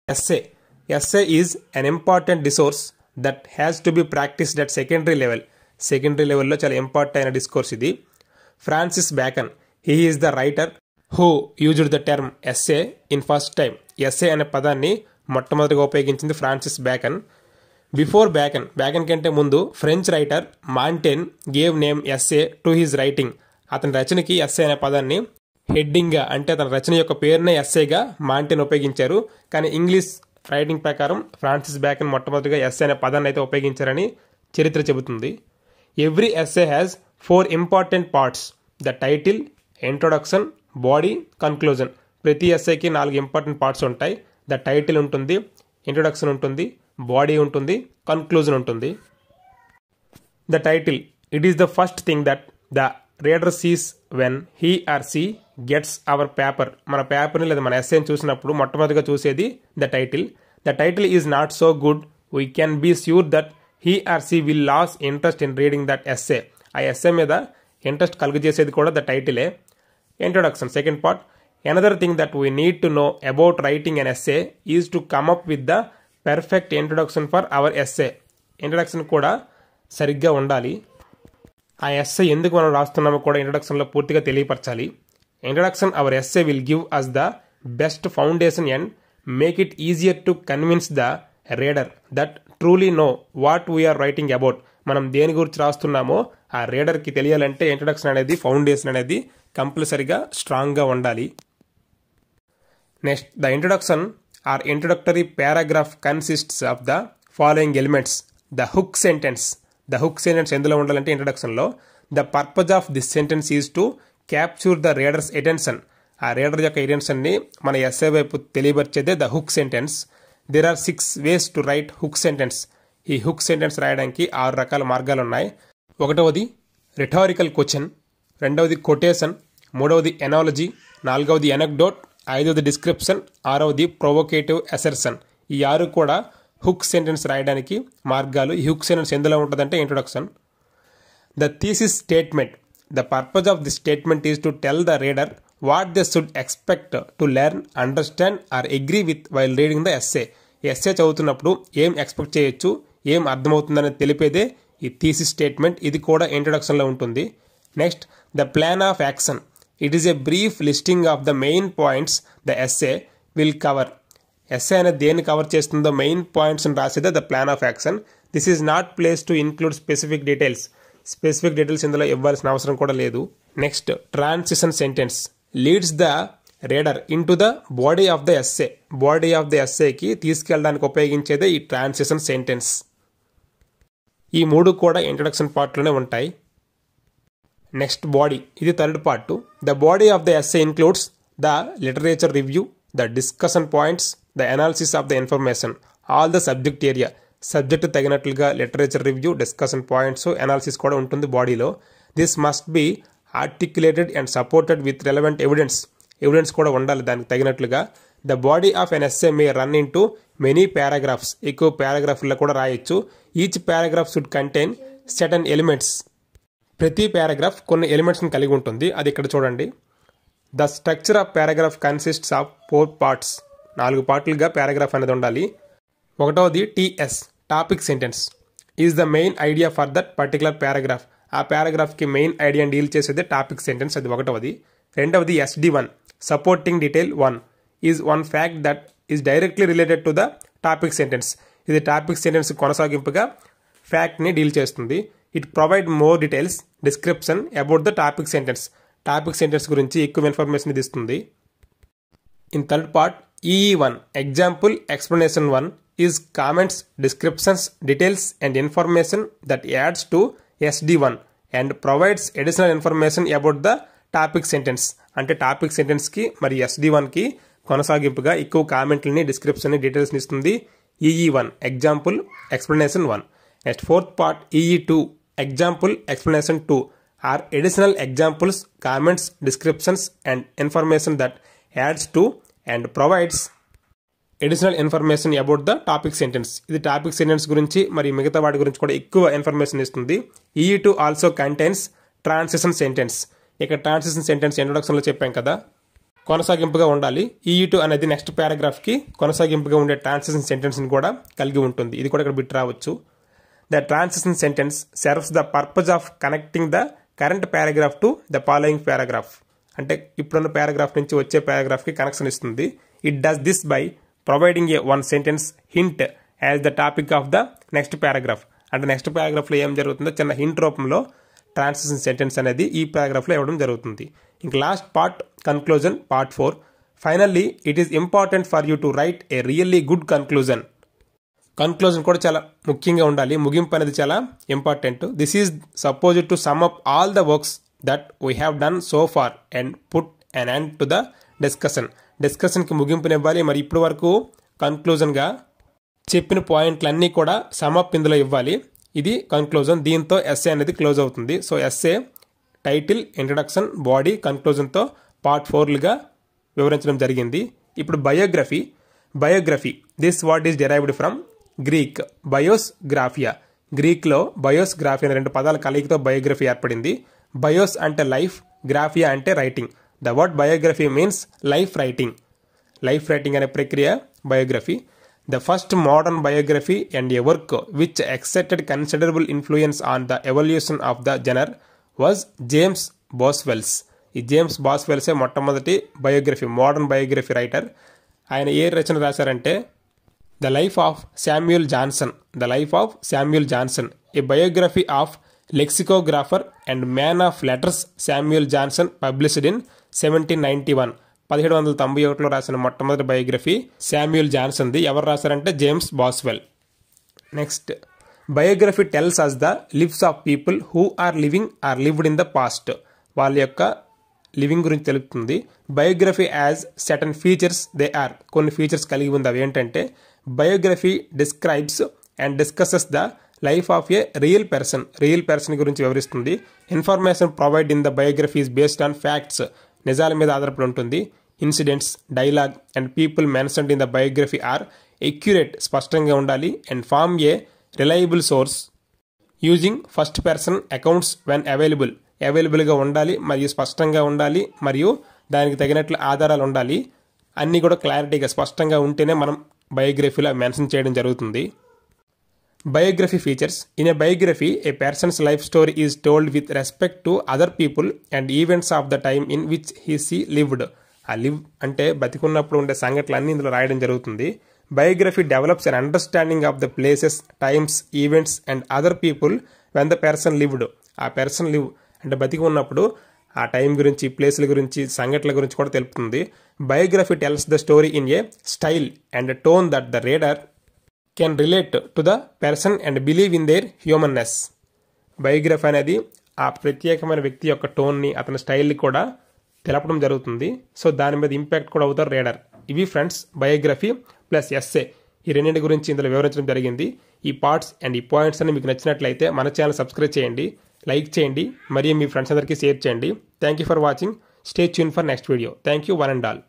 Essay. Essay is an important resource that has to be practiced at secondary level. Secondary level లో చాలా important అయిన discourse ఇది. Francis Bacon, he is the writer who used the term essay in first time. essay అనే పదాన్ని మొట్టమొదటిగా ఉపయోగించింది Francis Bacon. Before Bacon కంటే ముందు French writer Montaigne gave name essay to his writing. అతని రచనకి essay అనే పదాన్ని హెడ్డింగ్గా, అంటే తన రచన యొక్క పేరునే ఎస్సేగా మాంటెన్ ఉపయోగించారు. కానీ ఇంగ్లీష్ రైటింగ్ ప్రకారం ఫ్రాన్సిస్ బ్యాకన్ మొట్టమొదటిగా ఎస్సే అనే పదాన్ని అయితే ఉపయోగించారని చరిత్ర చెబుతుంది. Every essay has 4 important parts: the title, introduction, body, conclusion. ప్రతి ఎస్సేకి 4 ఇంపార్టెంట్ పార్ట్స్ ఉంటాయి. ద టైటిల్ ఉంటుంది, ఇంట్రొడక్షన్ ఉంటుంది, బాడీ ఉంటుంది, కన్క్లూజన్ ఉంటుంది. The title, it is the first thing that the reader sees when he or she gets our paper. మన పేపర్ని లేదా మన ఎస్సేని చూసినప్పుడు మొట్టమొదటిగా చూసేది the title. The title is not so good, we can be sure that he or she will lose interest in reading that essay. ఆ essay మీద ఇంట్రెస్ట్ కలుగజేసేది కూడా ద టైటిలే. Introduction, second part. Another thing that we need to know about writing an essay is to come up with the perfect introduction for our essay. Introduction కూడా సరిగ్గా ఉండాలి. ఆ essay ఎందుకు మనం రాస్తున్నామో కూడా ఇంట్రొడక్షన్లో పూర్తిగా తెలియపరచాలి. Introduction our essay will give us the best foundation and make it easier to convince the reader that truly know what we are writing about. మనం దేని గురించి రాస్తున్నామో ఆ రీడర్కి తెలియాలంటే ఇంట్రొడక్షన్ అనేది, ఫౌండేషన్ అనేది కంపల్సరీగా స్ట్రాంగ్గా ఉండాలి. Next, the introduction or introductory paragraph consists of the following elements. The hook sentence. The hook sentence ఎందులో ఉండాలంటే ఇంట్రొడక్షన్లో, the purpose of this sentence is to capture the reader's attention. ఆ రీడర్ యొక్క అటెన్షన్ని మన ఎస్సే వైపు తెలియపరిచేదే the hook sentence. There are 6 ways to write hook sentence. ఈ హుక్ సెంటెన్స్ రాయడానికి 6 రకాల మార్గాలు ఉన్నాయి. ఒకటవది రిటారికల్ క్వశ్చన్, రెండవది కొటేషన్, మూడవది ఎనాలజీ, నాలుగవది ఎనక్డోట్, ఐదవది డిస్క్రిప్షన్, ఆరవది ప్రొవోకేటివ్ అసెర్షన్. ఈ 6 కూడా హుక్ సెంటెన్స్ రాయడానికి మార్గాలు. ఈ హుక్ సెంటెన్స్ ఎందులో ఉంటుందంటే introduction. The thesis statement. The purpose of the statement is to tell the reader what they should expect to learn, understand or agree with while reading the essay. Essay చదువుతున్నప్పుడు ఏం expect చేయొచ్చు, ఏం అర్థమవుతుందని తెలిపేదే ఈ thesis statement. ఇది కూడా ఇంట్రొడక్షన్లో ఉంటుంది. Next, the plan of action. It is a brief listing of the main points the essay will cover. Essay అనేది దేన్ని కవర్ చేస్తుందో మెయిన్ పాయింట్స్ని రాసేదే the plan of action. This is not place to include specific details. Specific details ఇందులో ఇవ్వాల్సిన అవసరం కూడా లేదు. Next, transition sentence leads the reader into the body of the essay. Body of the ఎస్సేకి తీసుకెళ్ళడానికి ఉపయోగించేదే ఈ ట్రాన్సిషన్ సెంటెన్స్. ఈ 3 కూడా ఇంట్రొడక్షన్ పార్ట్లోనే ఉంటాయి. Next, body. ఇది third part. The body of the essay includes the literature review, the discussion points, the analysis of the information, all the subject area. Subject తగినట్లుగా literature review, discussion points, analysis కూడా ఉంటుంది బాడీలో. This must be articulated and supported with relevant evidence. Evidence కూడా ఉండాలి దానికి తగినట్లుగా. The body of an essay may run into many paragraphs. ఎక్కువ పారాగ్రాఫ్లో కూడా రాయొచ్చు. Each paragraph should contain certain elements. ప్రతి పారాగ్రాఫ్ కొన్ని ఎలిమెంట్స్ని కలిగి ఉంటుంది. అది ఇక్కడ చూడండి. The structure of paragraph consists of 4 parts. 4 పార్ట్లుగా పారాగ్రాఫ్ అనేది ఉండాలి. ఒకటవది TS, topic sentence, is the main idea for that particular paragraph. ఆ పారాగ్రాఫ్కి మెయిన్ ఐడియాని డీల్ చేసేదే టాపిక్ సెంటెన్స్. అది ఒకటవది. రెండవది SD1, supporting detail 1, is one fact that is directly related to the topic sentence. ఇది టాపిక్ సెంటెన్స్ కొనసాగింపుగా ఫ్యాక్ట్ని deal చేస్తుంది. It provide more details, description about the topic sentence. Topic sentence గురించి ఎక్కువ information ఇది ఇస్తుంది. In third part, EE1, example explanation 1, is comments, descriptions, details and information that ads to SD1 and provides additional information about the topic sentence. అంటే topic సెంటెన్స్కి మరి SD1కి కొనసాగింపుగా ఎక్కువ కామెంట్లని, డిస్క్రిప్షన్ని, డీటెయిల్స్ని ఇస్తుంది EE1, example explanation 1. Next, fourth part EE2, example explanation 2 are additional examples, comments, descriptions and information that ads to and provides additional information about the topic sentence. ఇది topic sentence గురించి మరి మిగతా వాటి గురించి కూడా ఎక్కువ ఇన్ఫర్మేషన్ ఇస్తుంది. EE2 also contains transition sentence. ఇక్కడ ట్రాన్సిషన్ సెంటెన్స్ ఇంట్రొడక్షన్లో చెప్పాం కదా. కొనసాగింపుగా ఉండాలి. EU2 అనేది నెక్స్ట్ పారాగ్రాఫ్కి కొనసాగింపుగా ఉండే ట్రాన్సిషన్ సెంటెన్స్ని కూడా కలిగి ఉంటుంది. ఇది కూడా ఇక్కడ బిట్ రావచ్చు. The transition sentence serves the purpose of connecting the current paragraph to the following paragraph. అంటే ఇప్పుడున్న పారాగ్రాఫ్ నుంచి వచ్చే పారాగ్రాఫ్కి కనెక్షన్ ఇస్తుంది. It does this by providing a one sentence hint as the topic of the next paragraph. అంటే next పారాగ్రాఫ్లో ఏం జరుగుతుందో చిన్న hint రూపంలో ట్రాన్సిషన్ సెంటెన్స్ అనేది ఈ పారాగ్రాఫ్లో ఇవ్వడం జరుగుతుంది. ఇంక last part conclusion part 4. Finally it is important for you to write a really good conclusion. Conclusion కూడా చాలా ముఖ్యంగా ఉండాలి. ముగింపు అనేది చాలా important. This is supposed to sum up all the works that we have done so far and put an end to the discussion. డిస్కషన్కి ముగింపునివ్వాలి. మరి ఇప్పటి వరకు కన్క్లూజన్గా చెప్పిన పాయింట్లన్నీ కూడా సమ్ అప్ ఇందులో ఇవ్వాలి. ఇది కన్క్లూజన్. దీంతో ఎస్ఏ అనేది క్లోజ్ అవుతుంది. So essay title, introduction, body, కన్క్లూజన్తో పార్ట్ 4లుగా వివరించడం జరిగింది. ఇప్పుడు biography this word is derived from Greek bios graphia. గ్రీక్లో బయోస్ గ్రాఫియా అనే 2 పదాల కలయికతో బయోగ్రఫీ ఏర్పడింది. బయోస్ అంటే లైఫ్, గ్రాఫియా అంటే writing. The word biography means life writing అనే ప్రక్రియ biography. The first modern biography and a work which exerted considerable influence on the evolution of the genre was James Boswell's. ఈ James బాస్వెల్సే మొట్టమొదటి modern biography writer. ఆయన ఏ రచన రాశారంటే the life of Samuel Johnson, a biography of lexicographer and man of letters Samuel Johnson, published in 1791. 1791లో రాసిన మొట్టమొదటి biography Samuel జాన్సన్ది. ఎవరు రాశారంటే James Boswell. Next, biography tells us the lives of people who are living or lived in the past. వాళ్ళ యొక్క living గురించి తెలుపుతుంది. Biography has certain features they are, కొన్ని ఫీచర్స్ కలిగి ఉంది. అవి ఏంటంటే biography describes and discusses the life of a real person గురించి వివరిస్తుంది. Information provide in the biography is based on facts, నిజాల మీద ఆధారపడి ఉంటుంది. Incidents, dialogue and people mentioned in the biography are accurate, స్పష్టంగా ఉండాలి. And form a reliable source using first person accounts when అవైలబుల్గా ఉండాలి, మరియు స్పష్టంగా ఉండాలి, మరియు దానికి తగినట్లు ఆధారాలు ఉండాలి. అన్నీ కూడా క్లారిటీగా స్పష్టంగా ఉంటేనే మనం బయోగ్రఫీలో మెన్షన్ చేయడం జరుగుతుంది. Biography features. In a biography, a person's life story is told with respect to other people and events of the time in which he lived. ఆ లివ్ అంటే బతికున్నప్పుడు ఉండే సంఘటనలన్నీ ఇందులో రాయడం జరుగుతుంది. Biography develops an understanding of the places, times, events and other people when the person lived. ఆ person live అంటే బతికి ఉన్నప్పుడు ఆ టైం గురించి, ప్లేసుల గురించి, సంఘటనల గురించి కూడా తెలుపుతుంది. Biography tells the story in a style and tone that the reader can relate to the person and believe in there humanness. Biography అనేది ఆ ప్రత్యేకమైన వ్యక్తి యొక్క టోన్ని, అతని స్టైల్ని కూడా తెలపడం జరుగుతుంది. సో దాని మీద ఇంపాక్ట్ కూడా అవుతారు రీడర్. ఇవి ఫ్రెండ్స్ బయోగ్రఫీ ప్లస్ ఎస్సే, ఈ రెండింటి గురించి ఇందులో వివరించడం జరిగింది. ఈ పార్ట్స్ అండ్ ఈ పాయింట్స్ అన్ని మీకు నచ్చినట్లయితే మన ఛానల్ సబ్స్క్రైబ్ చేయండి, లైక్ చేయండి, మరియు మీ ఫ్రెండ్స్ అందరికీ షేర్ చేయండి. Thank you for watching. Stay tune for next video. Thank you one and all.